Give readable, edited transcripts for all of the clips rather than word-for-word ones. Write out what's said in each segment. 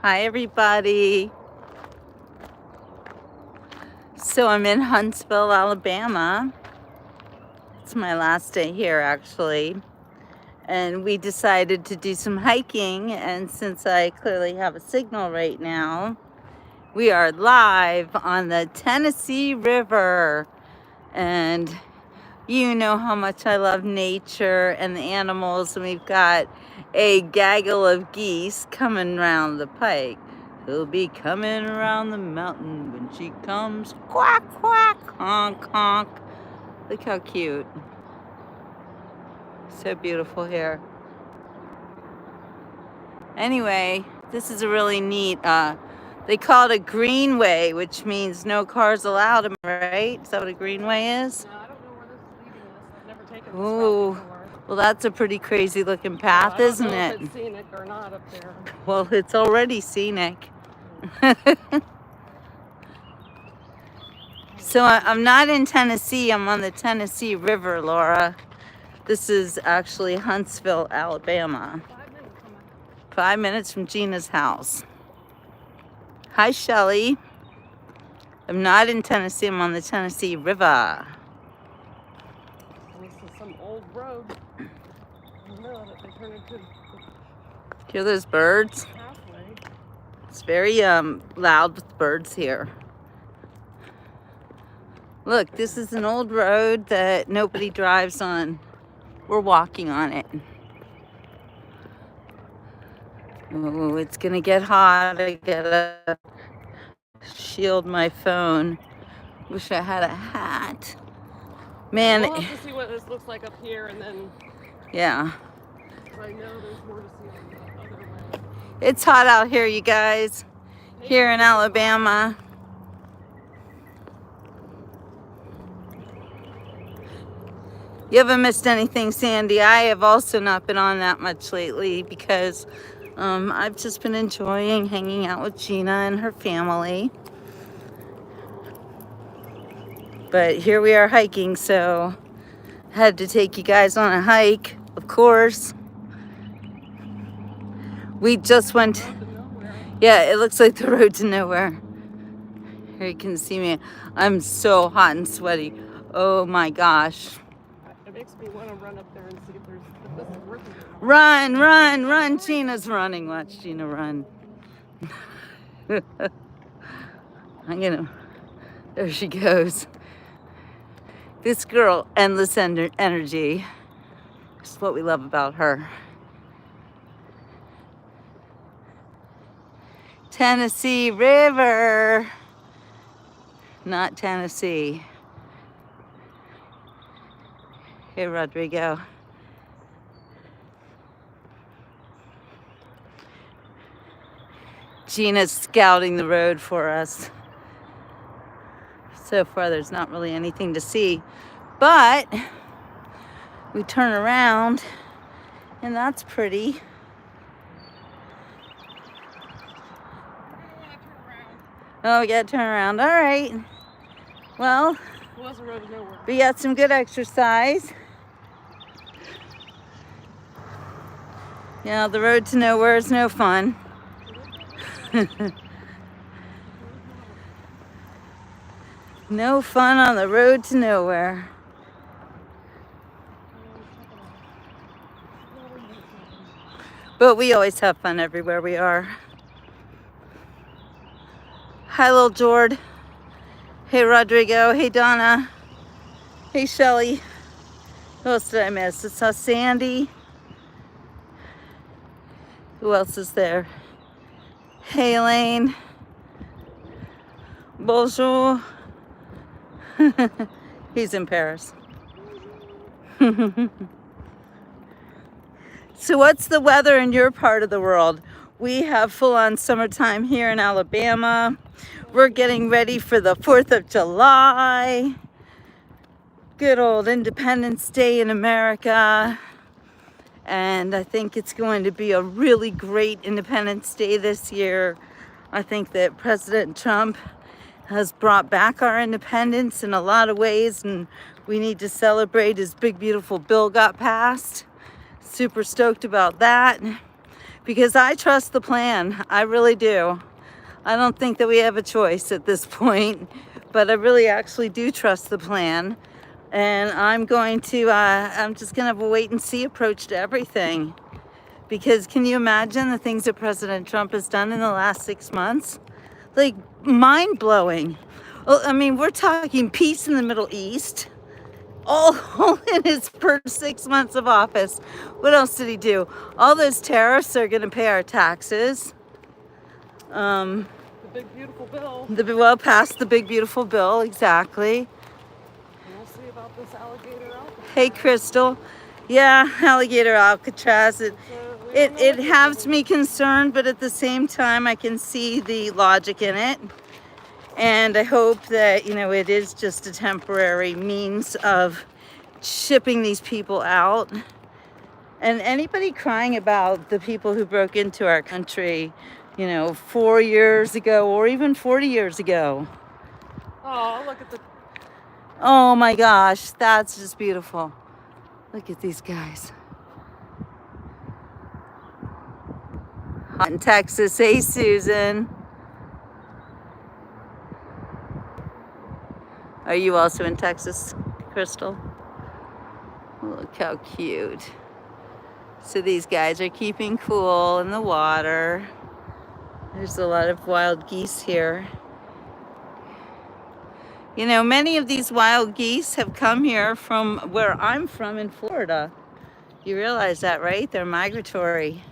Hi everybody. So I'm in Huntsville, Alabama. It's my last day here actually. And we decided to do some hiking, and since I clearly have a signal right now, we are live on the Tennessee River. And you know how much I love nature and the animals, and we've got a gaggle of geese coming round the pike. She'll be coming around the mountain when she comes. Quack, quack, honk, honk. Look how cute. So beautiful here. Anyway, this is a really neat, they call it a greenway, which means no cars allowed, am I right? Is that what a greenway is? No, I don't know where this is leading us. I've never taken this Ooh, route before. well that's a pretty crazy looking path, Well, isn't I don't know it? if it's scenic or not up there. Well, it's already scenic. So I'm not in Tennessee, I'm on the Tennessee River, Laura. This is actually Huntsville, Alabama. 5 minutes from my house. 5 minutes from Gina's house. Hi, Shelly. I'm not in Tennessee, I'm on the Tennessee River. This is some old road. I don't know that they turn into Hear those birds? a pathway. It's very loud with birds here. Look, this is an old road that nobody drives on. We're walking on it. Oh, it's gonna get hot. I gotta shield my phone. Wish I had a hat. Man, We'll have to see what this looks like up here, and then yeah. I know there's more to see on the other way. It's hot out here, you guys. Here in Alabama. You haven't missed anything, Sandy. I have also not been on that much lately because I've just been enjoying hanging out with Gina and her family. But here we are hiking, so had to take you guys on a hike, of course. We just went, yeah, it looks like the road to nowhere. Here you can see me. I'm so hot and sweaty. Oh my gosh. It makes me want to run up there and see if this is working. Run, run, run. Gina's running. Watch Gina run. There she goes. This girl, endless energy. It's what we love about her. Tennessee River. Not Tennessee. Hey, Rodrigo. Gina's scouting the road for us. So far, there's not really anything to see, but we turn around, and that's pretty. Oh, we gotta turn around. All right. Well, It was a road to nowhere. we got some good exercise. Yeah, the road to nowhere is no fun. No fun on the road to nowhere. But we always have fun everywhere we are. Hi, little Jord. Hey, Rodrigo. Hey, Donna. Hey, Shelly. Who else did I miss? I saw Sandy. Who else is there? Hey, Elaine. Bonjour. He's in Paris. So what's the weather in your part of the world? We have full-on summertime here in Alabama. We're getting ready for the 4th of July. Good old Independence Day in America. And I think it's going to be a really great Independence Day this year. I think that President Trump has brought back our independence in a lot of ways, and we need to celebrate his big, beautiful bill got passed. Super stoked about that. because I trust the plan. I really do. I don't think that we have a choice at this point, but I really actually do trust the plan. And I'm just gonna have a wait and see approach to everything. Because can you imagine the things that President Trump has done in the last 6 months? Like, mind blowing. Well, I mean, we're talking peace in the Middle East, all in his first 6 months of office. What else did he do? All those tariffs are gonna pay our taxes. The big beautiful bill. Well, passed the big beautiful bill, exactly. And we'll see about this alligator Alcatraz. Hey, Crystal. Yeah, alligator Alcatraz. It has me concerned, but at the same time, I can see the logic in it. And I hope that, you know, it is just a temporary means of shipping these people out. And anybody crying about the people who broke into our country, you know, 4 years ago or even 40 years ago. Oh, look at the... Oh my gosh, that's just beautiful. Look at these guys. Hot in Texas. Hey, Susan. Are you also in Texas, Crystal? Look how cute. So these guys are keeping cool in the water. There's a lot of wild geese here. You know, many of these wild geese have come here from where I'm from in Florida. You realize that, right? They're migratory.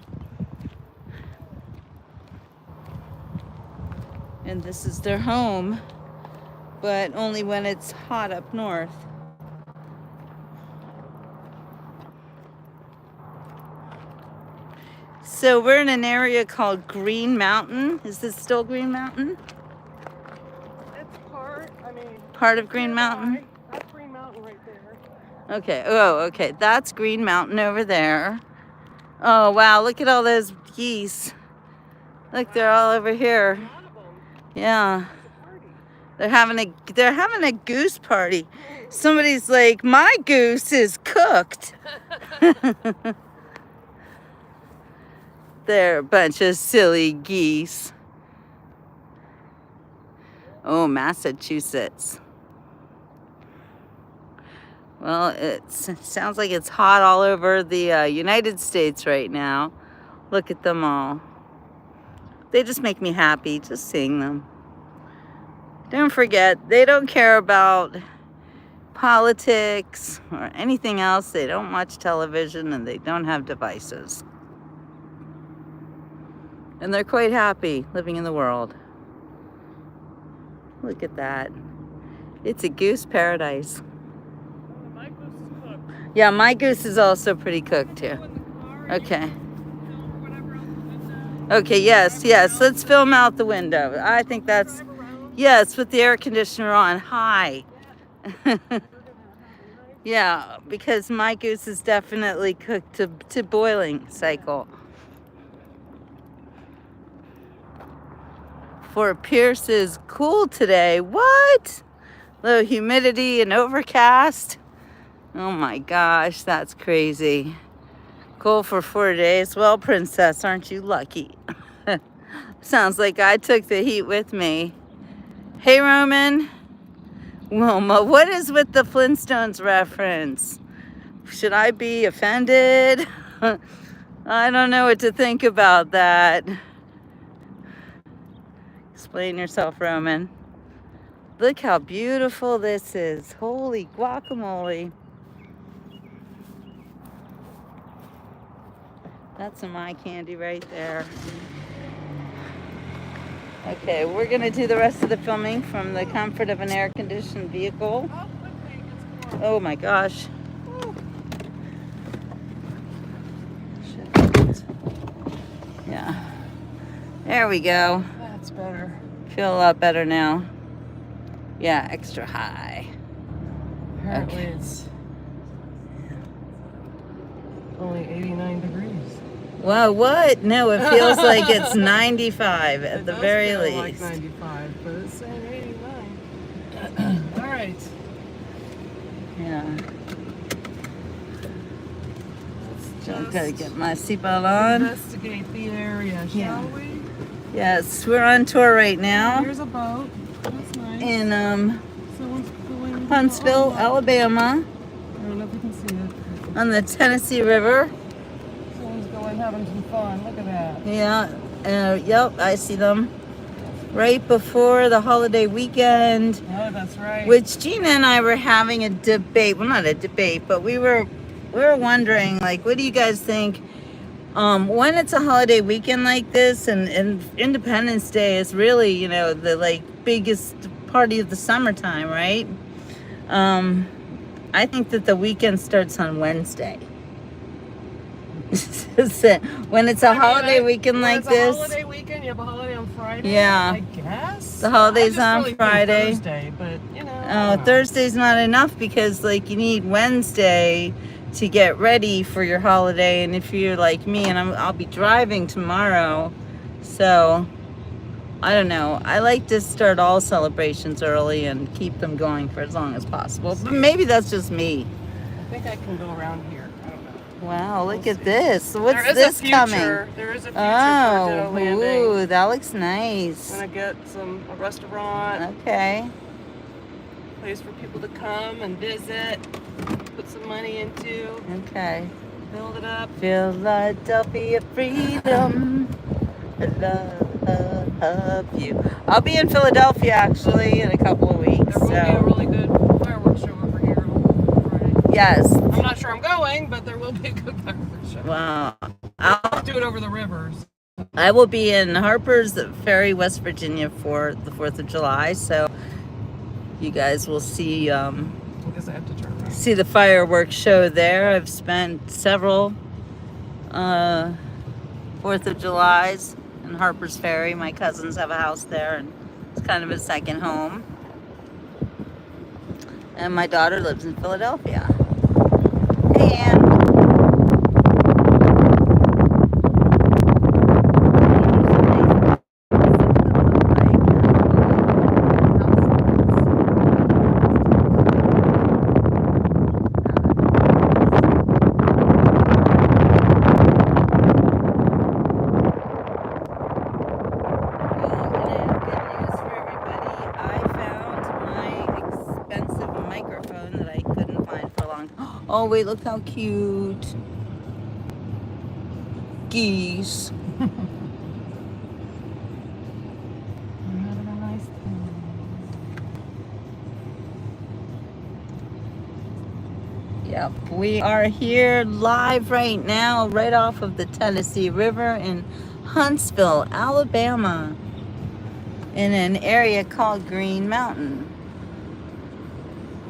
And this is their home, but only when it's hot up north. So we're in an area called Green Mountain. Is this still Green Mountain? It's part of Green Mountain? That's Green Mountain right there. Okay. Oh, okay. That's Green Mountain over there. Oh, wow. Look at all those geese. Look, they're all over here. Yeah. They're having a goose party. Somebody's like, my goose is cooked. They're a bunch of silly geese. Oh, Massachusetts. Well, it sounds like it's hot all over the United States right now. Look at them all. They just make me happy just seeing them. Don't forget, they don't care about politics or anything else. They don't watch television and they don't have devices. And they're quite happy living in the world. Look at that. It's a goose paradise. My goose is cooked. Yeah, my goose is also pretty cooked too. Okay. Okay, yes. Let's film out the window. I think that's, yes, with the air conditioner on high. Yeah, because my goose is definitely cooked to boiling cycle. Fort Pierce is cool today. What? Low humidity and overcast. Oh my gosh, that's crazy. Cool for 4 days. Well, princess, aren't you lucky? Sounds like I took the heat with me. Hey, Roman. Wilma, what is with the Flintstones reference? Should I be offended? I don't know what to think about that. Explain yourself, Roman. Look how beautiful this is. Holy guacamole. That's some eye candy right there. Okay, we're gonna do the rest of the filming from the comfort of an air-conditioned vehicle. Oh my gosh. Shit. Yeah. There we go. That's better. Feel a lot better now. Yeah, extra high. Apparently Okay. it's only 89 degrees. Well, what? No, it feels like it's 95 at It the does very feel least. like 95, but it's saying 89. All right. Yeah. Let's I've got to just get my seatbelt on. investigate the area, shall Yeah. we? Yes, we're on tour right now Here's a boat. That's nice. in Someone's going Huntsville, oh, Alabama, I don't know if you can see it. on the Tennessee River. Someone's going having some fun. Look at that. Yeah, yep, I see them. Right before the holiday weekend, Oh, that's right. which Gina and I were having a debate. Well, not a debate, but we were wondering, like, what do you guys think? When it's a holiday weekend like this, and Independence Day is really, you know, the like biggest party of the summertime, right? I think that the weekend starts on Wednesday. When it's a holiday weekend like this. It's a holiday weekend. You have a holiday on Friday. Yeah. I guess. The holiday's I just on really think Friday. Thursday, but you know. I don't know. Thursday's not enough because like you need Wednesday to get ready for your holiday, and if you're like me, and I'll be driving tomorrow, so I don't know. I like to start all celebrations early and keep them going for as long as possible. But maybe that's just me. I think I can go around here. I don't know. Wow, look We'll at see. this. What's There is this a future. coming? There is a future for Ditto Oh, Landing. ooh, that looks I'm nice. gonna get a restaurant, Okay. place for people to come and visit, put some money into, Okay. build it up. Philadelphia freedom. I love you. I'll be in Philadelphia actually in a couple of weeks. There will be a really good fireworks show over here on Friday. Yes. I'm not sure I'm going, but there will be a good fireworks show. Well, I'll do it over the rivers. I will be in Harper's Ferry, West Virginia for the 4th of July. So you guys will see I guess I have to turn around. see the fireworks show there. I've spent several 4th of Julys in Harper's Ferry. My cousins have a house there, and it's kind of a second home. And my daughter lives in Philadelphia. Hey, Ann. Oh, wait, look how cute. Geese. I'm having a nice time. Yep, we are here live right now, right off of the Tennessee River in Huntsville, Alabama, in an area called Green Mountain.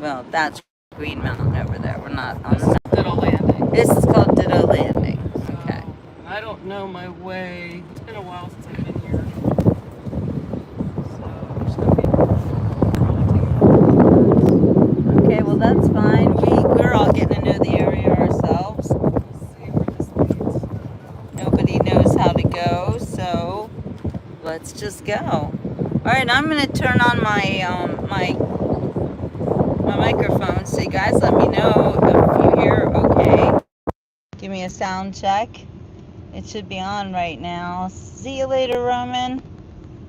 Well, that's Green Mountain over there. We're not on the Ditto Landing. This is called Ditto Landing. Okay. I don't know my way. It's been a while since I've been here. So I'm just gonna be probably taking Okay, well that's fine. We're all getting to know the area ourselves. see where this leads. Nobody knows how to go, so let's just go. All right, I'm gonna turn on my my microphone, so you guys let me know if you hear okay. Give me a sound check. It should be on right now. See you later, Roman.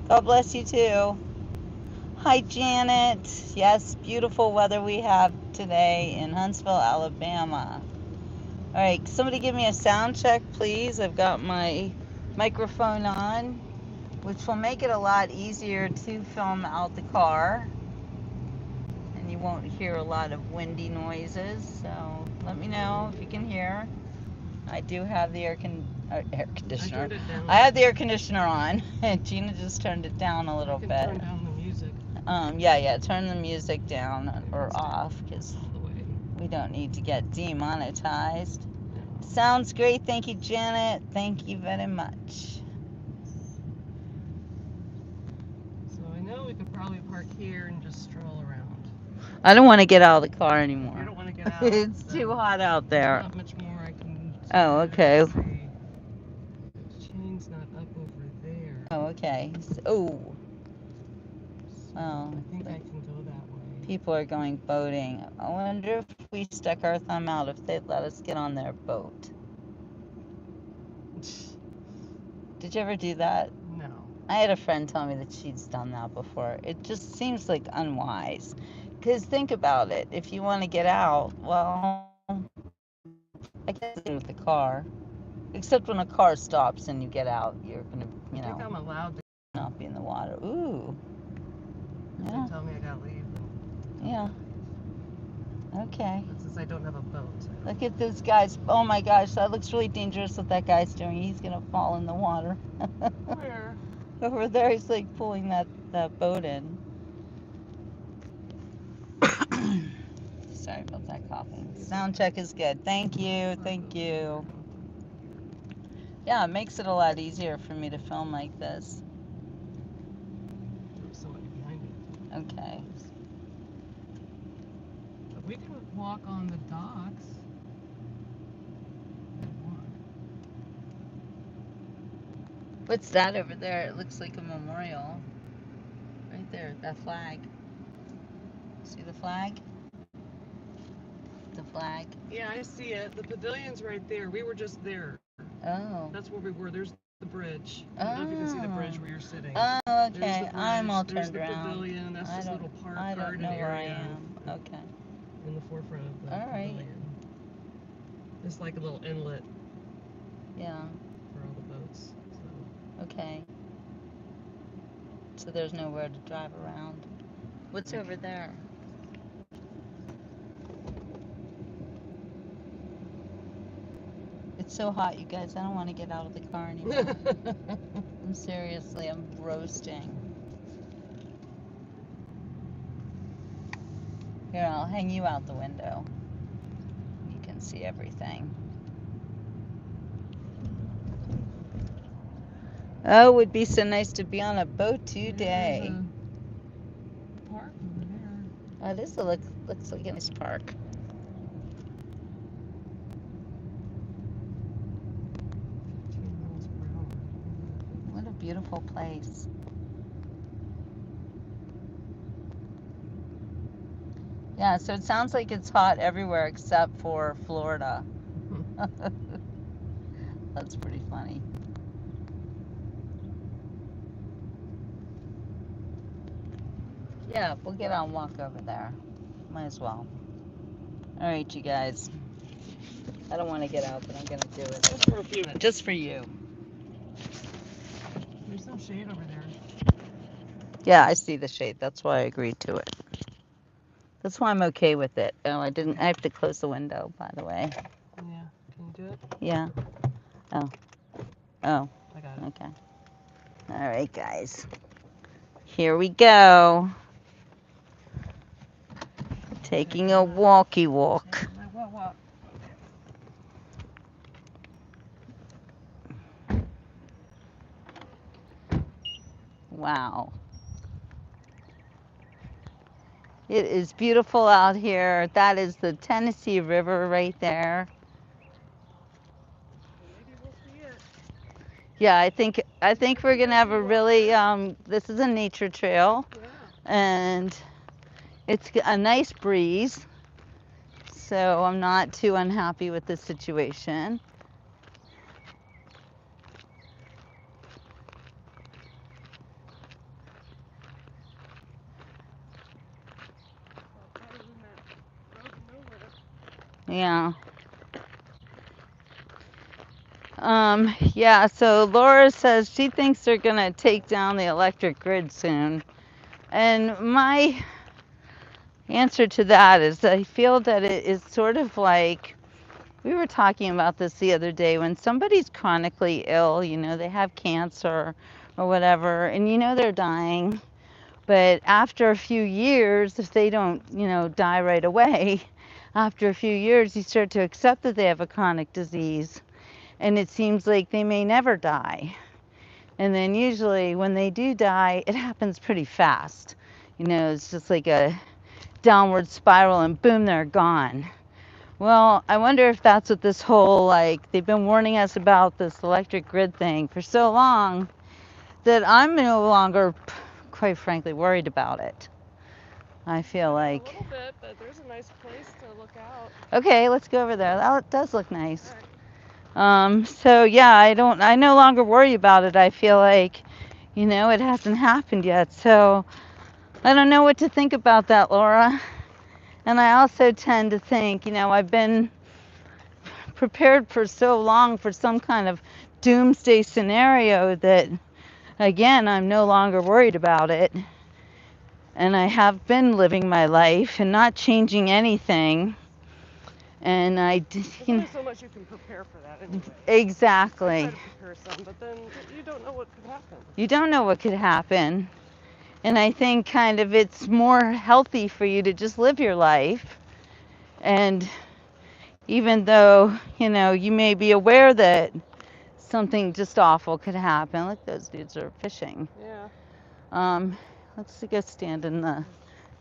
God bless you too. Hi, Janet. Yes, beautiful weather we have today in Huntsville, Alabama. All right, somebody give me a sound check, please. I've got my microphone on, which will make it a lot easier to film out the car. And you won't hear a lot of windy noises, so let me know if you can hear. I do have the air conditioner. I turned it down. I have the air conditioner on, and Gina just turned it down a little I can bit. turn down the music Yeah, turn the music down or off, because all the way. we don't need to get demonetized. Sounds great. Thank you, Janet. Thank you very much. So I know we could probably park here and just stroll around. I don't want to get out of the car You anymore. don't want to get out. It's so too hot out there's there. not much more I can do. Oh, okay. Let's see. Chain's not up over there. Oh, okay. So Oh, I think I can go that way. people are going boating. I wonder if we stuck our thumb out if they'd let us get on their boat. Did you ever do that? No. I had a friend tell me that she's done that before. It just seems like unwise. Because think about it. If you want to get out, well, I guess it's with the car. Except when a car stops and you get out, you're going to, I think I'm allowed to. not be in the water. Ooh. If Yeah. they tell me I gotta leave. Yeah. Okay. But since I don't have a boat. Look at those guys. Oh my gosh, that looks really dangerous what that guy's doing. He's going to fall in the water. Where? Over there, he's like pulling that boat in. Sorry about that coughing. Sound check is good. Thank you. Thank you. Yeah, it makes it a lot easier for me to film like this. There's somebody behind me. Okay. But we can walk on the docks. What's that over there? It looks like a memorial. Right there, that flag. See the flag? The flag. Yeah, I see it. The pavilion's right there. We were just there. Oh. That's where we were. There's the bridge. I don't know if you can see the bridge where you're sitting. Oh, There's the okay. bridge. I'm all There's turned the around. pavilion. That's this little park I don't garden know where I area am. Okay. in the forefront of the All right. pavilion. It's like a little inlet Yeah. for all the boats. So. Okay. So there's nowhere to drive around. What's over there? It's so hot, you guys. I don't want to get out of the car anymore. I'm roasting. Here, I'll hang you out the window. You can see everything. Oh, it would be so nice to be on a boat today. There's a park over there. Oh, this looks like a nice park. What a beautiful place. Yeah, so it sounds like it's hot everywhere except for Florida. That's pretty funny. Yeah, we'll get out and walk over there. Might as well. All right, you guys. I don't want to get out, but I'm going to do it. Just for a few minutes. Just for you. There's some shade over there. Yeah, I see the shade. That's why I agreed to it. That's why I'm okay with it. Oh, I have to close the window, by the way. Yeah. Can you do it? Yeah. Oh. I got it. Okay. All right, guys. Here we go. Taking a walkie walk. Wow. It is beautiful out here. That is the Tennessee River right there. Maybe we'll see it. Yeah, I think we're gonna have a really this is a nature trail. Yeah. And it's a nice breeze. So I'm not too unhappy with this situation. Yeah. Yeah, so Laura says she thinks they're gonna take down the electric grid soon. And my answer to that is I feel that it is sort of like, we were talking about this the other day, when somebody's chronically ill, they have cancer or whatever, and they're dying, but after a few years, if they don't, die right away, after a few years, you start to accept that they have a chronic disease, and it seems like they may never die. And then usually when they do die, it happens pretty fast. It's just like a downward spiral and boom, they're gone. Well, I wonder if that's what this whole, they've been warning us about this electric grid thing for so long that I'm no longer, quite frankly, worried about it. I feel like... A little bit, but there's a nice place to look out. Okay, let's go over there. That does look nice. So yeah, I no longer worry about it. I feel like, it hasn't happened yet. So I don't know what to think about that, Laura. And I also tend to think, I've been prepared for so long for some kind of doomsday scenario that, again, I'm no longer worried about it. And I have been living my life and not changing anything. And There's only so much you can prepare for that anyway. I exactly. try to prepare some, but then you don't know what could happen. You don't know what could happen. And I think kind of it's more healthy for you to just live your life. And even though, you may be aware that something just awful could happen. Look, those dudes are fishing. Yeah. Um, let's go stand in the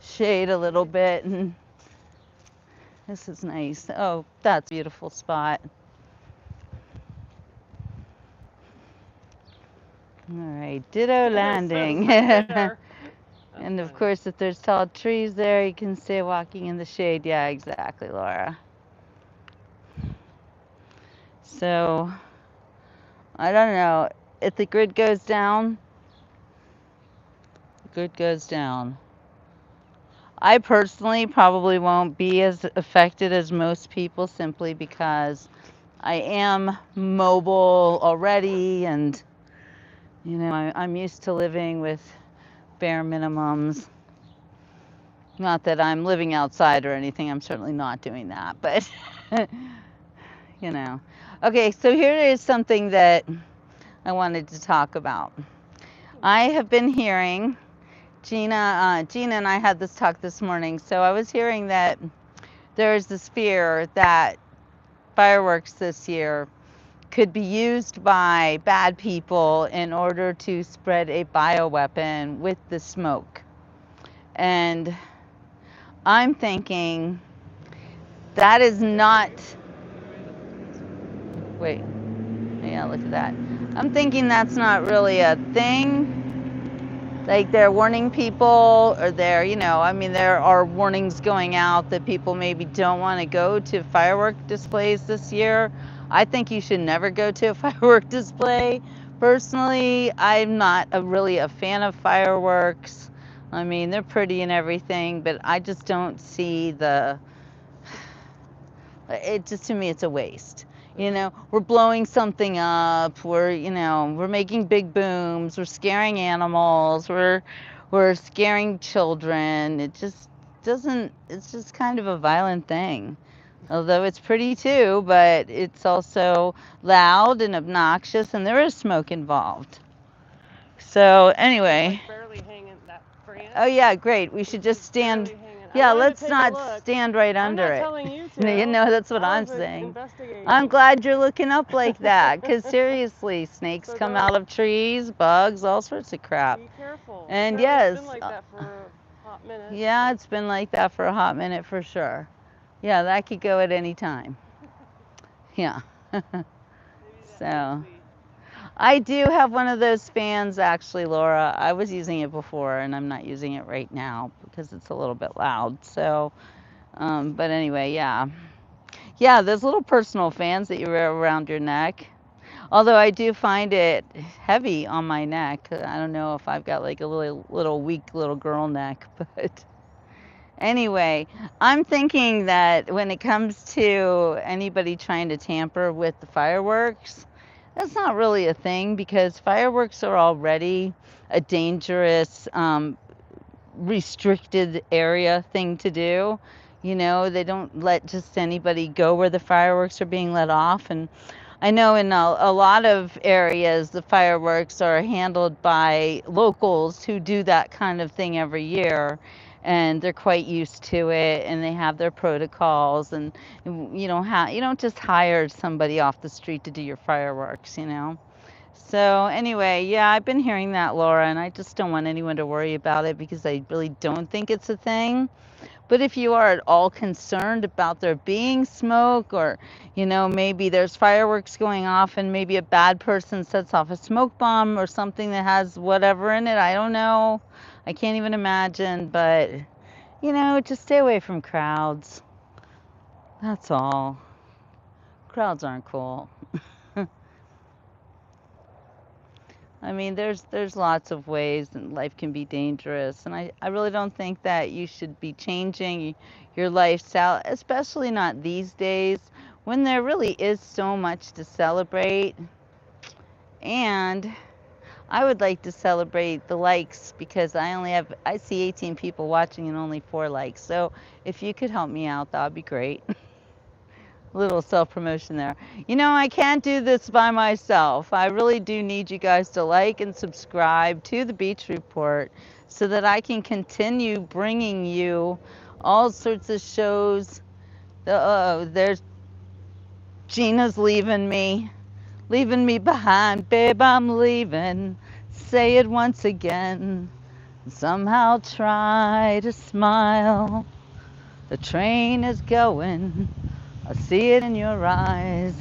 shade a little bit. And this is nice. Oh, that's a beautiful spot. All right, ditto landing. And of course, if there's tall trees there, you can stay walking in the shade. Yeah, exactly, Laura. So, I don't know. If the grid goes down, the grid goes down. I personally probably won't be as affected as most people simply because I am mobile already and, I'm used to living with bare minimums. Not that I'm living outside or anything, I'm certainly not doing that, but, you know. Okay, so here is something that I wanted to talk about. I have been hearing, Gina and I had this talk this morning, so I was hearing that there's this fear that fireworks this year could be used by bad people in order to spread a bioweapon with the smoke. And I'm thinking that is not, wait, yeah, look at that. I'm thinking that's not really a thing. Like they're warning people, or there are warnings going out that people maybe don't want to go to firework displays this year. I think you should never go to a firework display. Personally, I'm not really a fan of fireworks. I mean, they're pretty and everything, but I just don't see it just, to me, it's a waste. We're blowing something up. We're making big booms. We're scaring animals. We're scaring children. It just doesn't. It's just kind of a violent thing. Although it's pretty too, but it's also loud and obnoxious, and there is smoke involved. So anyway. Like barely hanging that branch. Oh yeah, great. We should just stand. Yeah, let's not stand right under it. I'm not telling you to. That's what I'm saying. I'm glad you're looking up like that, because seriously, snakes come out of trees, bugs, all sorts of crap. Be careful. And yes. It's been like that for a hot minute. Yeah, it's been like that for a hot minute for sure. Yeah, that could go at any time. Yeah. So. I do have one of those fans actually, Laura. I was using it before and I'm not using it right now because it's a little bit loud. So, but anyway, yeah. Yeah, those little personal fans that you wear around your neck. Although I do find it heavy on my neck. I don't know if I've got like a little weak little girl neck, but anyway, I'm thinking that when it comes to anybody trying to tamper with the fireworks, that's not really a thing because fireworks are already a dangerous, restricted area thing to do. They don't let just anybody go where the fireworks are being let off. And I know in a lot of areas, the fireworks are handled by locals who do that kind of thing every year. And they're quite used to it, and they have their protocols. And you don't just hire somebody off the street to do your fireworks. So anyway, yeah, I've been hearing that, Laura, and I just don't want anyone to worry about it because I really don't think it's a thing. But if you are at all concerned about there being smoke, or maybe there's fireworks going off and maybe a bad person sets off a smoke bomb or something that has whatever in it, I don't know. I can't even imagine, but just stay away from crowds. That's all. Crowds aren't cool. I mean, there's lots of ways and life can be dangerous, and I really don't think that you should be changing your lifestyle, especially not these days when there really is so much to celebrate. And I would like to celebrate the likes because I see 18 people watching and only 4 likes. So if you could help me out, that'd be great. Little self promotion there. You know, I can't do this by myself. I really do need you guys to like and subscribe to the Beach Report so that I can continue bringing you all sorts of shows. There's Gina's leaving me behind. Babe, I'm leaving. Say it once again. Somehow try to smile. The train is going. I see it in your eyes.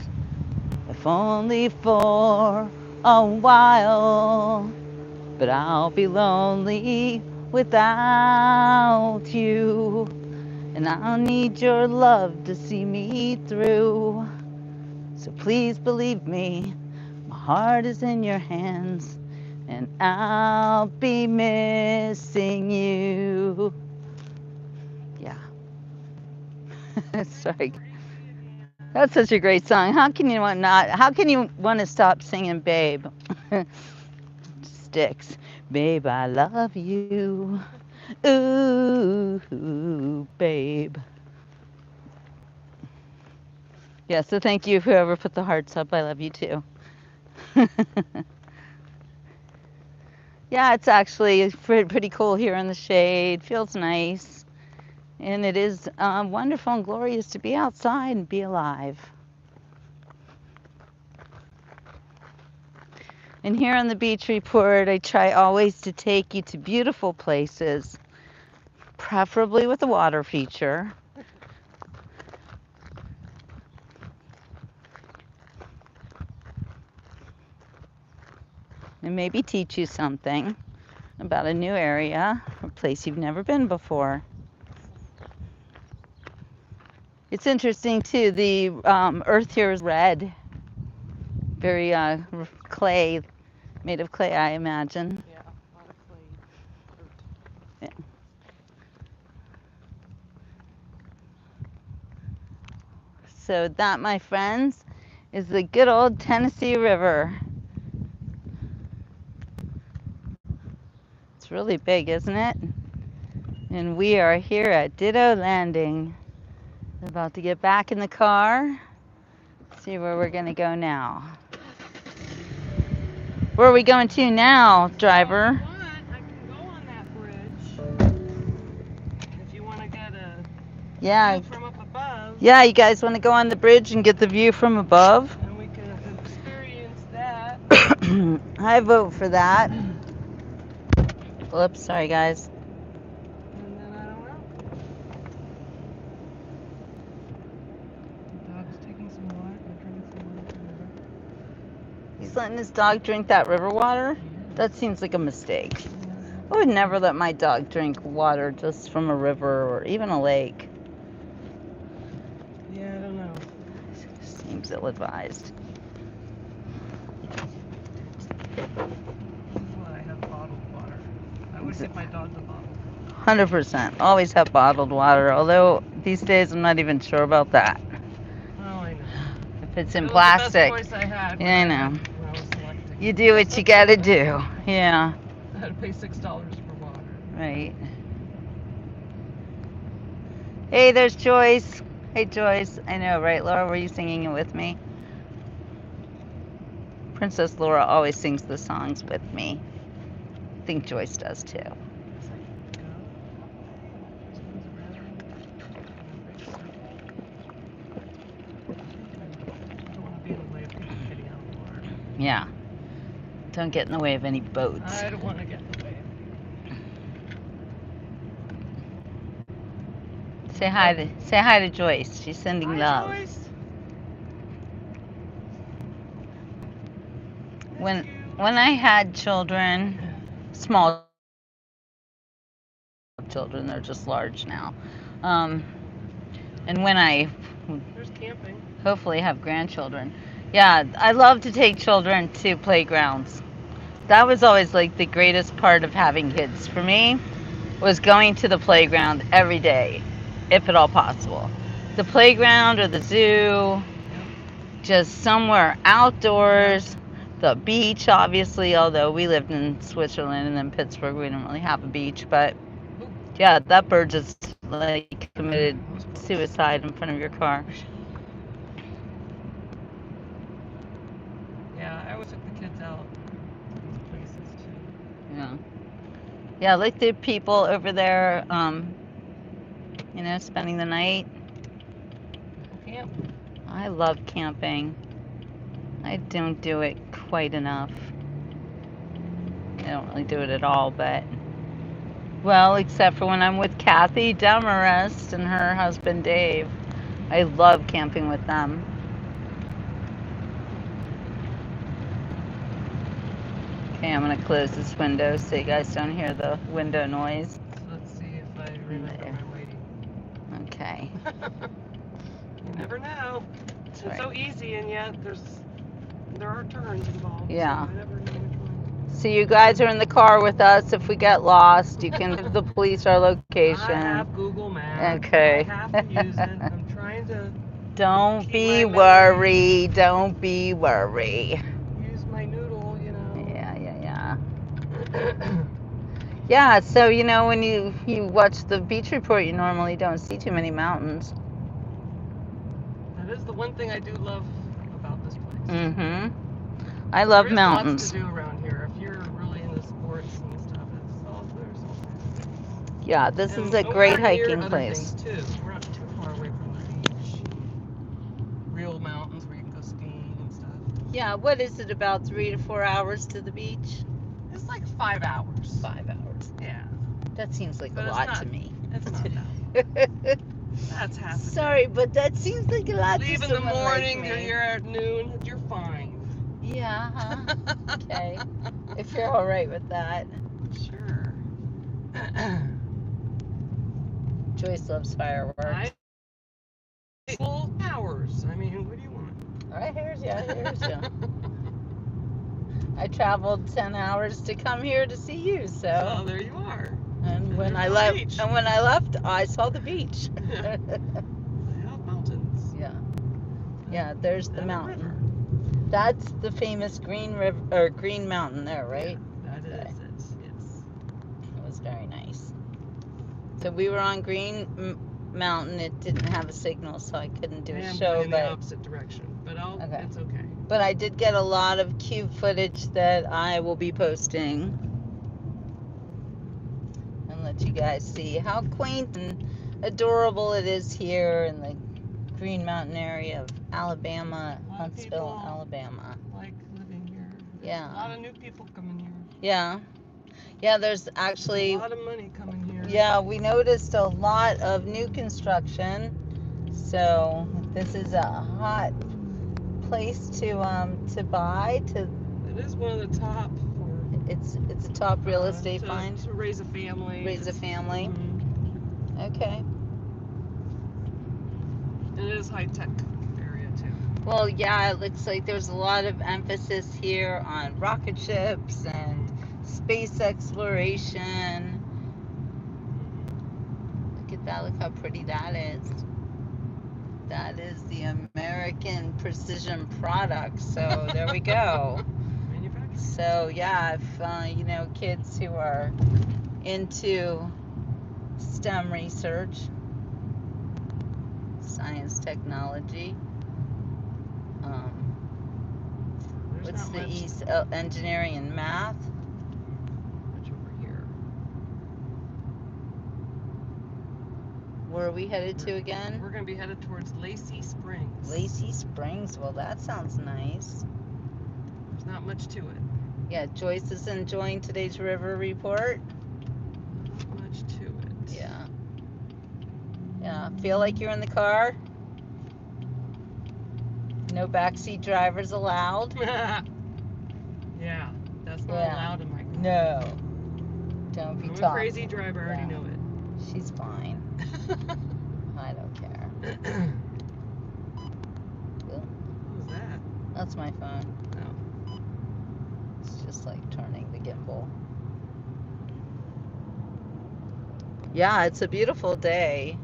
If only for a while. But I'll be lonely without you. And I'll need your love to see me through. So please believe me, my heart is in your hands. And I'll be missing you. Yeah. Sorry. That's such a great song. How can you want to stop singing Babe? Sticks. Babe, I love you. Ooh, babe. Yeah, so thank you whoever put the hearts up. I love you too. Yeah, it's actually pretty cool here in the shade. Feels nice. And it is wonderful and glorious to be outside and be alive. And here on the Beach Report, I try always to take you to beautiful places, preferably with a water feature. And maybe teach you something about a new area, a place you've never been before. It's interesting too, the earth here is red, very clay, made of clay, I imagine. Yeah, a lot of clay. Yeah. So that, my friends, is the good old Tennessee River. It's really big, isn't it? And we are here at Ditto Landing. About to get back in the car. See where we're gonna go now. Where are we going to now, driver? If you want, I can go on that bridge. If you want to get a Yeah. view from up above. Yeah, you guys want to go on the bridge and get the view from above? And we can experience that. I vote for that. Whoops, sorry guys. And then I don't know. The dog's taking some water and drinking some water from the river. He's letting his dog drink that river water? That seems like a mistake. I would never let my dog drink water just from a river or even a lake. Yeah, I don't know. Seems ill-advised. This is why I have bottled water. I would give my dog the bottle. 100%. Always have bottled water, although these days I'm not even sure about that. Oh, I know. If it's in It was plastic. the best choice I had Yeah, I know. when I was selecting. You do what you gotta do. Yeah. I had to pay $6 for water. Right. Hey, there's Joyce. Hey, Joyce. I know, right, Laura? Were you singing it with me? Princess Laura always sings the songs with me. I think Joyce does too. It's like, go. This one's around. And a big circle. I don't want to be in the way of people getting out of the water. Yeah. Don't get in the way of any boats. I don't want to get in the way. Say hi to Joyce. She's sending Hi, love. Joyce. When I had children, small children, they're just large now. And when I There's camping. hopefully have grandchildren, yeah, I love to take children to playgrounds. That was always like the greatest part of having kids for me was going to the playground every day, if at all possible. The playground or the zoo, Yep. just somewhere outdoors. The beach, obviously, although we lived in Switzerland and then Pittsburgh, we didn't really have a beach. But Ooh, yeah, that bird just like committed that was close. suicide in front of your car. Yeah, I always took the kids out to these places too. Yeah. Yeah, like the people over there, spending the night. People camp. I love camping. I don't do it quite enough. I don't really do it at all, but well, except for when I'm with Kathy Demarest and her husband Dave. I love camping with them. Okay, I'm gonna close this window so you guys don't hear the window noise. Let's see if I remember There. my waiting. Okay. You never know. That's It's so right. easy, and yet there are turns involved. Yeah. So I never know which one. So you guys are in the car with us. If we get lost, you can give the police our I location. have Google Maps. Okay. I have to use it. I'm trying to Don't keep be my memory. worried. Don't be worried. Use my noodle, Yeah. Yeah, so when you watch the beach report, you normally don't see too many mountains. That is the one thing I do love about this place. Mm-hmm. I love There is mountains. lots to do around here. If you're really into sports and stuff, it's all there's. Yeah, this is And a great we're near hiking other place. things too. We're not too far away from the beach. Real mountains where you can go skiing and stuff. Yeah, what is it, about 3 to 4 hours to the beach? It's like 5 hours. 5 hours. Yeah. That seems like But a it's lot not- to me. It's not that. That's half. Sorry, but that seems like a lot Leave to in the someone morning, like you're me. here at noon, you're fine. Yeah, huh? Okay. If you're all right with that. Sure. Joyce loves fireworks. Full hours. I mean, what do you want? I hears ya. I traveled 10 hours to come here to see you, so. Well, there you are. And when there's I no left, beach. I saw the beach. Yeah. They have mountains. Yeah, there's the And a mountain. river. That's the famous Green River or Green Mountain there, right? Yeah, that is Okay. it. It was very nice. So we were on Green Mountain. It didn't have a signal, so I couldn't do I a am show. going in the But opposite direction, but Okay. it's okay. but I did get a lot of cute footage that I will be posting and let you guys see how quaint and adorable it is here in the Green Mountain area of Alabama, A lot of Huntsville, people Alabama. like living here. There's Yeah. a lot of new people coming here. Yeah, there's actually A lot of money coming here. Yeah, we noticed a lot of new construction. So this is a hot place to buy. It is one of the top for It's a top real estate to, find. to raise a family. Raise a family. Mhm. Okay. And it is high tech area too. Well, yeah, it looks like there's a lot of emphasis here on rocket ships and space exploration. Look at that, look how pretty that is. That is the American precision product. So there we go. Manufacturing. So yeah, if kids who are into STEM research, science, technology, There's what's not the much, East? Engineering and math. much over here. Where are we headed to again? We're going to be headed towards Lacey Springs. Lacey Springs. Well, that sounds nice. There's not much to it. Yeah, Joyce is enjoying today's river report. Not much to it. Yeah. Feel like you're in the car? No backseat drivers allowed? Yeah, that's not Yeah. allowed in my car. No. Don't be I'm talking. a crazy driver, I already Yeah. know it. She's fine. I don't care. What was that? That's my phone. Oh. It's just just like turning the gimbal. Yeah, it's a beautiful day.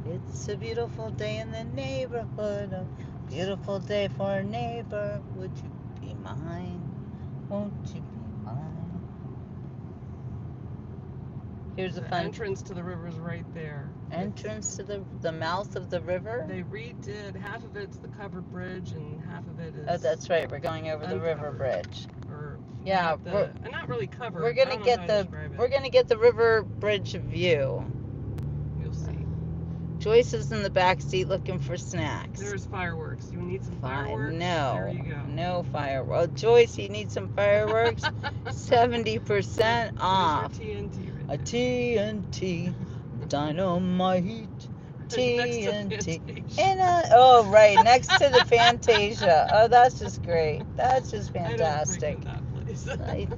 It's a beautiful day in the neighborhood. A beautiful day for a neighbor. Would you be mine? Won't you be mine? Here's a The fun entrance to the river's right there. entrance to the mouth of the river. They redid half of it's the covered bridge and half of it is. Oh, that's right. We're going over the river uncovered. bridge. Or Yeah, the, not really covered. we're I gonna don't know get how to the describe it. we're gonna get the river bridge view. You'll see. Joyce is in the back seat looking for snacks. There's fireworks. You need some Fine. fireworks? No. There you go. No fireworks. Well, Joyce, you need some fireworks? 70% off. There's your TNT right A there. TNT, dynamite, TNT. Next to Fantasia. Oh, right, next to the Fantasia. Oh, that's just great. That's just I don't fantastic. frequent that place.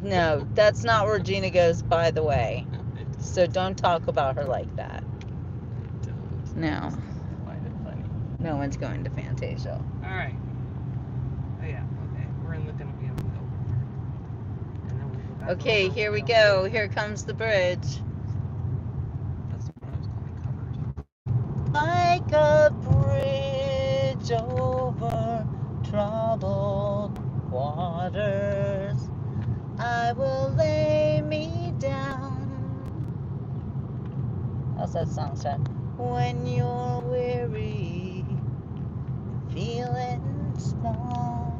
No, that's not where Gina goes, by the way. I don't. So don't talk about her like that. I don't. No. I just find it funny. No one's going to Fantasia. All right. Oh yeah. Okay. We're gonna be in the middle. And then we'll go back Okay, over here we and go. Here comes the bridge. That's what I was calling covered. Like a bridge over troubled waters, I will lay me down. How's that song sound? When you're weary, feeling small.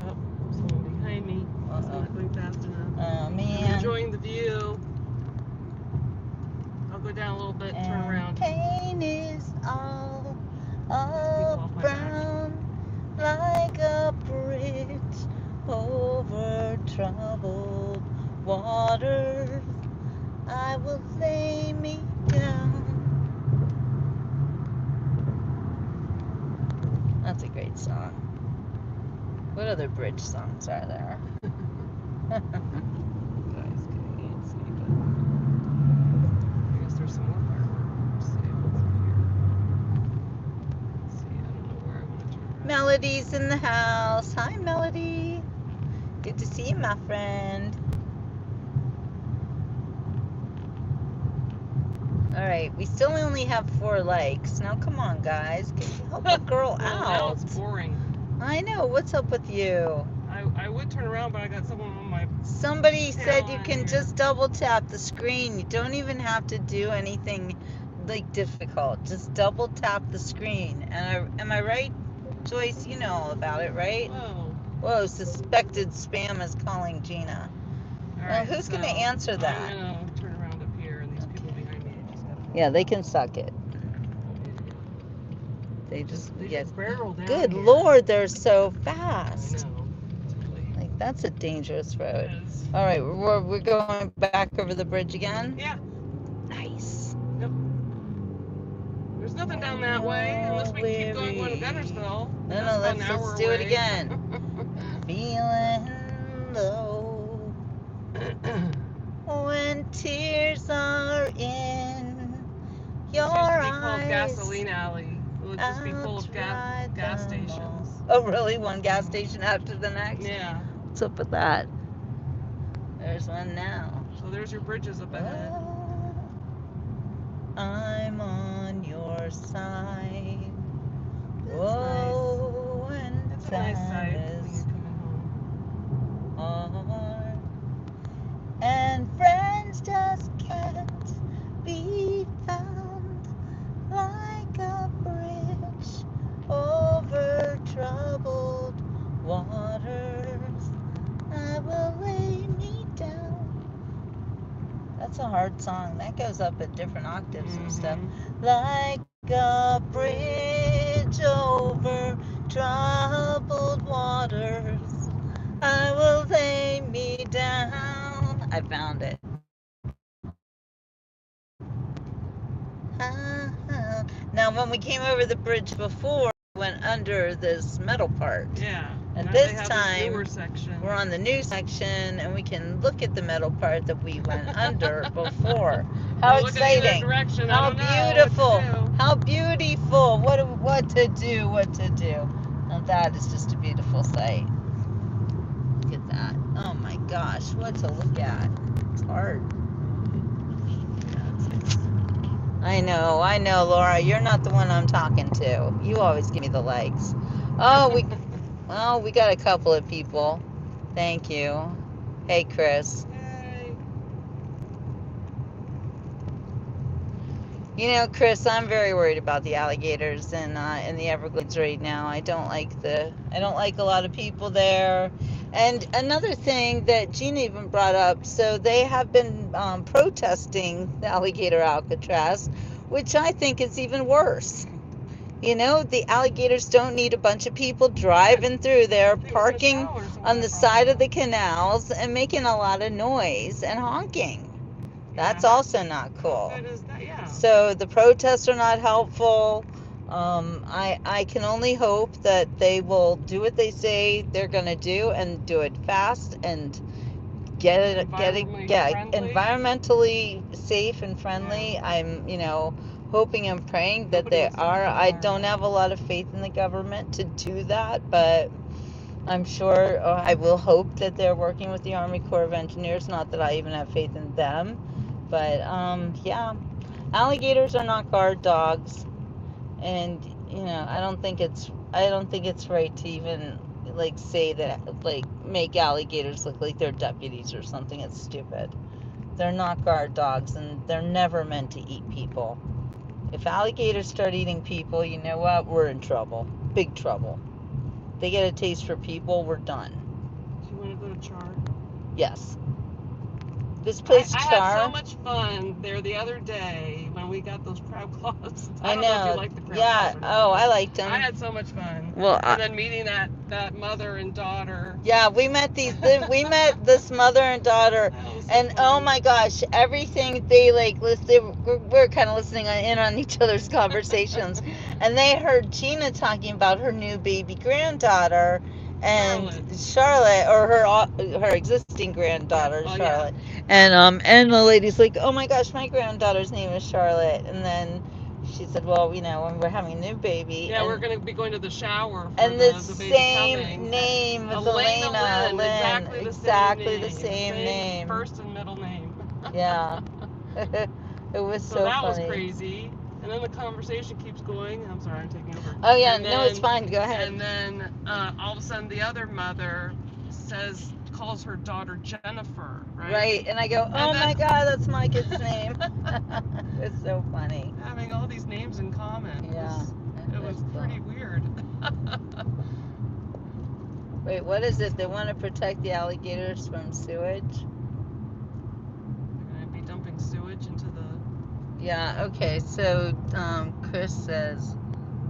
Oh, someone behind me. I'm not going fast enough. Oh I'm man. enjoying the view. I'll go down a little bit, turn around. Pain is all off my back. around, like a bridge over troubled waters. I will lay me down. That's a great song. What other bridge songs are there? Guys, can't see, but I guess there's some more fireworks. Let's see what's up here. Let's see, I don't know where I want to turn around. Melody's in the house. Hi, Melody. Good to see you, my friend. All right, we still only have 4 likes. Now, come on, guys. Can you help a girl Well, now out? it's boring. I know. What's up with you? I would turn around, but I got someone on my. Somebody said you on can here. just double tap the screen. You don't even have to do anything like difficult. Just double tap the screen. And am I right, Joyce? You know all about it, right? Whoa. Whoa, suspected spam is calling Gina. All Well, right, who's so going to answer that? I'm going to turn around up here, and these people behind me just got to. Yeah, they can suck it. They They get. just barrel down. Good here. Lord, they're so I fast. know. It's really. Like, that's a dangerous road. It is. All right, we're going back over the bridge again? Yeah. Nice. Yep. There's nothing down that way unless we keep going to Gunnersville. No, let's do it again. Feeling low when tears are in your It used to be called eyes. Gasoline Alley. It would just be full of gas stations. Oh, really? One gas station after the next? Yeah. What's up with that? There's one now. So there's your bridges up ahead. I'm on your side. That's Whoa, nice. and It's a nice sight when time you're coming home. is hard, and friends just can't be found, like a bridge over troubled waters. I will lay me down. That's a hard song. That goes up at different octaves and stuff. Like a bridge over troubled waters, I will lay me down. I found it. Now, when we came over the bridge before, we went under this metal part. Yeah. And now this they have time, this newer section. we're on the new section, and we can look at the metal part that we went under before. How exciting! How beautiful! How beautiful! What to do? Now that is just a beautiful sight. look at that. Oh my gosh, what to look at? It's hard. I know, Laura. You're not the one I'm talking to. You always give me the likes. Oh, we got a couple of people. Thank you. Hey, Chris. Yay. You know, Chris, I'm very worried about the alligators in the Everglades right now. I don't like a lot of people there. And another thing that Gina even brought up, so they have been protesting the alligator Alcatraz, which I think is even worse. You know, the alligators don't need a bunch of people driving through there, parking on the side of the canals and making a lot of noise and honking. That's also not cool. So the protests are not helpful. I can only hope that they will do what they say they're going to do and do it fast and get environmentally safe and friendly. Yeah. I'm, hoping and praying that they are. I don't have a lot of faith in the government to do that, but I'm sure, I will hope that they're working with the Army Corps of Engineers. Not that I even have faith in them, but yeah, alligators are not guard dogs, and I don't think it's right to even say that, make alligators look like they're deputies or something. It's stupid. They're not guard dogs, and they're never meant to eat people. If alligators start eating people, you know what? We're in trouble. Big trouble. They get a taste for people, we're done. Do you want to go to Char? Yes. This place, I Char. had so much fun there the other day when we got those crab claws. I don't know. know if you like the crab Yeah. claws or not. Oh, I liked them. I had so much fun. Well, and then meeting that mother and daughter. Yeah, we met this mother and daughter, So and fun. oh my gosh, everything they we're kind of listening in on each other's conversations, and they heard Gina talking about her new baby granddaughter, and Charlotte, or her existing granddaughter, yes. Charlotte, Yeah. and the lady's like, oh my gosh, my granddaughter's name is Charlotte, and then she said, well, when we're having a new baby. Yeah, we're going to be going to the shower for and the baby same coming. Name with Elena Lynn. Exactly the same name. First and middle name. Yeah. It was so that funny. was crazy. And then the conversation keeps going. I'm sorry, I'm taking over. Oh yeah, no, it's fine. Go ahead. And then all of a sudden the other mother calls her daughter Jennifer, right? Right, and I go, oh my God, that's my kid's name. It's so funny. Having all these names in common. Yeah. It was pretty weird. Wait, what is it? They want to protect the alligators from sewage? They're going to be dumping sewage into the... Yeah, okay, so Chris says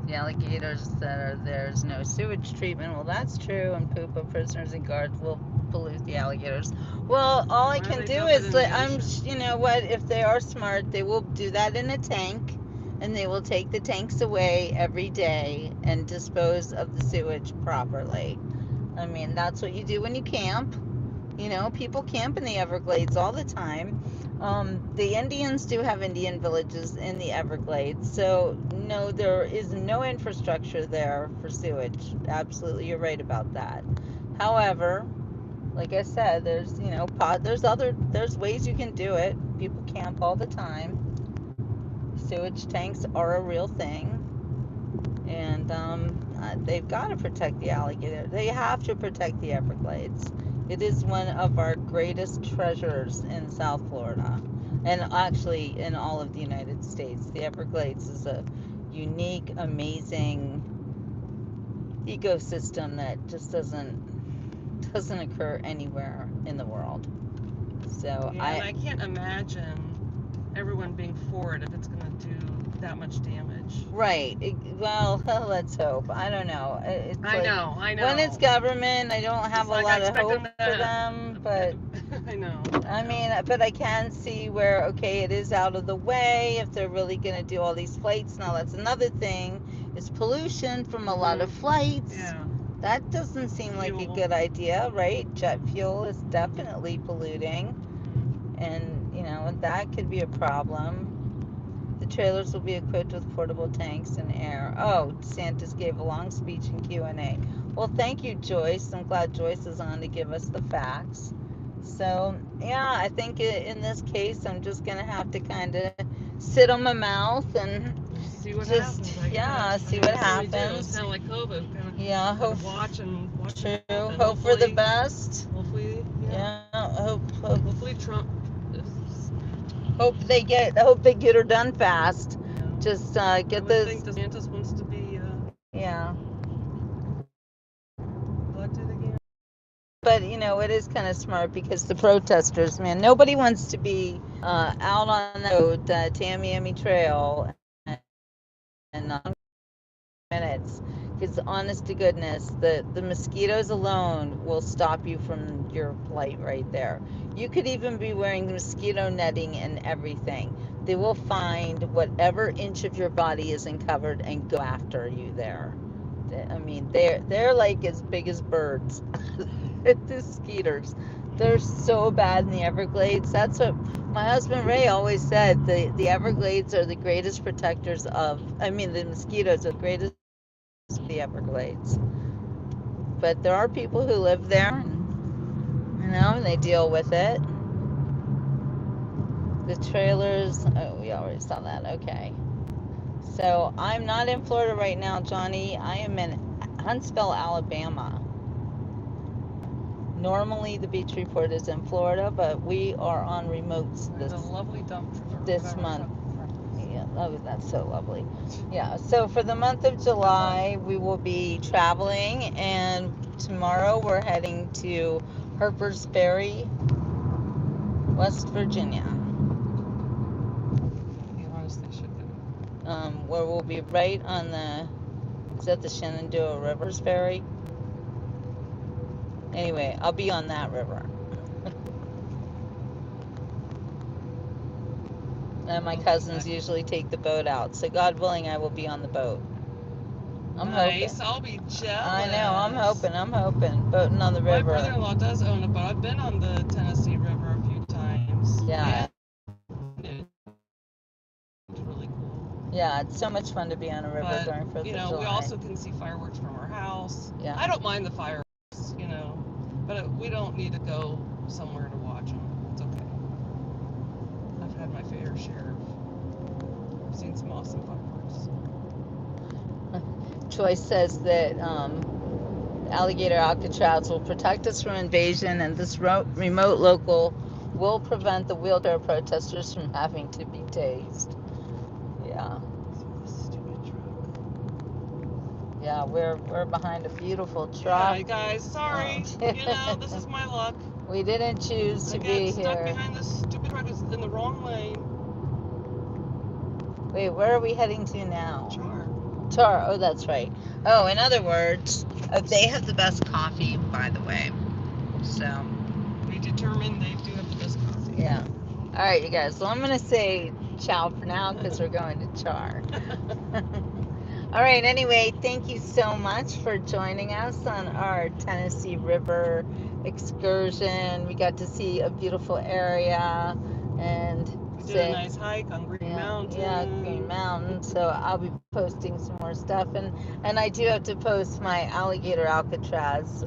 the alligators that are there's no sewage treatment. Well, that's true, and poop of prisoners and guards will pollute the alligators. Well, all I can do is, you know what, if they are smart, they will do that in a tank, and they will take the tanks away every day and dispose of the sewage properly. I mean, that's what you do when you camp. People camp in the Everglades all the time. The Indians do have Indian villages in the Everglades, so no, there is no infrastructure there for sewage. Absolutely, you're right about that. However, like I said, there's there's ways you can do it. People camp all the time. Sewage tanks are a real thing, and they've got to protect the alligator. They have to protect the Everglades. It is one of our greatest treasures in South Florida, and actually in all of the United States. The Everglades is a unique, amazing ecosystem that just doesn't occur anywhere in the world. So and I can't imagine everyone being for it if it's going to do that much damage. Right. Well, let's hope. I don't know. I know. When it's government, I don't have a lot of hope for them, but I know. I mean, but I can see where, okay, it is out of the way if they're really going to do all these flights. Now, that's another thing, is pollution from a lot of flights. Yeah. That doesn't seem like a good idea, right? Jet fuel is definitely polluting, and that could be a problem. The trailers will be equipped with portable tanks and air. Oh, DeSantis gave a long speech in Q&A. Well, thank you, Joyce. I'm glad Joyce is on to give us the facts. So, yeah, I think in this case, I'm just going to have to kind of sit on my mouth and See what just, happens. I yeah, guess. see I mean, what what can we do? It's happens. kind of like COVID. Kind of, Yeah, hope, watch and watch. true. And Hope for the best. Hopefully, Yeah, hope. Hopefully Trump. Hope they get her done fast. Yeah. Just get I would this. think DeSantis wants to be Yeah. elected again. But you know, it is kind of smart because the protesters, man, nobody wants to be out on the road, Tamiami Trail, and minutes. Because honest to goodness, the mosquitoes alone will stop you from your flight right there. You could even be wearing mosquito netting and everything. They will find whatever inch of your body isn't covered and go after you there. I mean, they're like as big as birds. The skeeters. They're so bad in the Everglades. That's what my husband Ray always said. The Everglades are the greatest protectors of. I mean, the mosquitoes are the greatest of the Everglades. But there are people who live there, and, and they deal with it. The trailers. Oh, we already saw that. Okay. So I'm not in Florida right now, Johnny. I am in Huntsville, Alabama. Normally the beach report is in Florida, but we are on remotes There's a lovely dump truck. this month. Yeah, oh, that's so lovely. Yeah, so for the month of July, we will be traveling, and tomorrow we're heading to Harper's Ferry, West Virginia, You honestly should go. where we'll be right on is that the Shenandoah River's ferry? Anyway, I'll be on that river. And my cousins usually take the boat out, so God willing, I will be on the boat. I'm nice. hoping. I'll be jealous. I know. I'm hoping. Boating on the river. My brother-in-law does own a boat. I've been on the Tennessee River a few times. Yeah. And it's really cool. Yeah, it's so much fun to be on a river during 4th of July. We also can see fireworks from our house. Yeah. I don't mind the fireworks, but we don't need to go somewhere to watch them. It's okay. I've had my fair share. I've seen some awesome fireworks. Joyce says that alligator Alcatraz will protect us from invasion, and this remote local will prevent the wheelchair protesters from having to be tased. Yeah. Stupid truck. Yeah, we're behind a beautiful truck. Yeah, guys, sorry. This is my luck. We didn't choose to be stuck here. behind this stupid truck that's in the wrong lane. Wait, where are we heading to now? Char. Oh, that's right. Oh, in other words, they have the best coffee, by the way. So. We determined they do have the best coffee. Yeah. All right, you guys. Well, I'm going to say ciao for now because we're going to Char. All right. Anyway, thank you so much for joining us on our Tennessee River excursion. We got to see a beautiful area and we did a nice hike on Green Mountain. Yeah, Green Mountain. So I'll be posting some more stuff, and I do have to post my alligator Alcatraz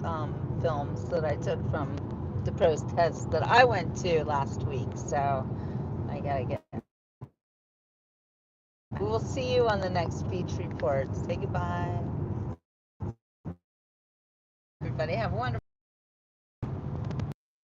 films that I took from the protest that I went to last week. So I gotta get. We will see you on the next beach report. Say goodbye. Everybody have a wonderful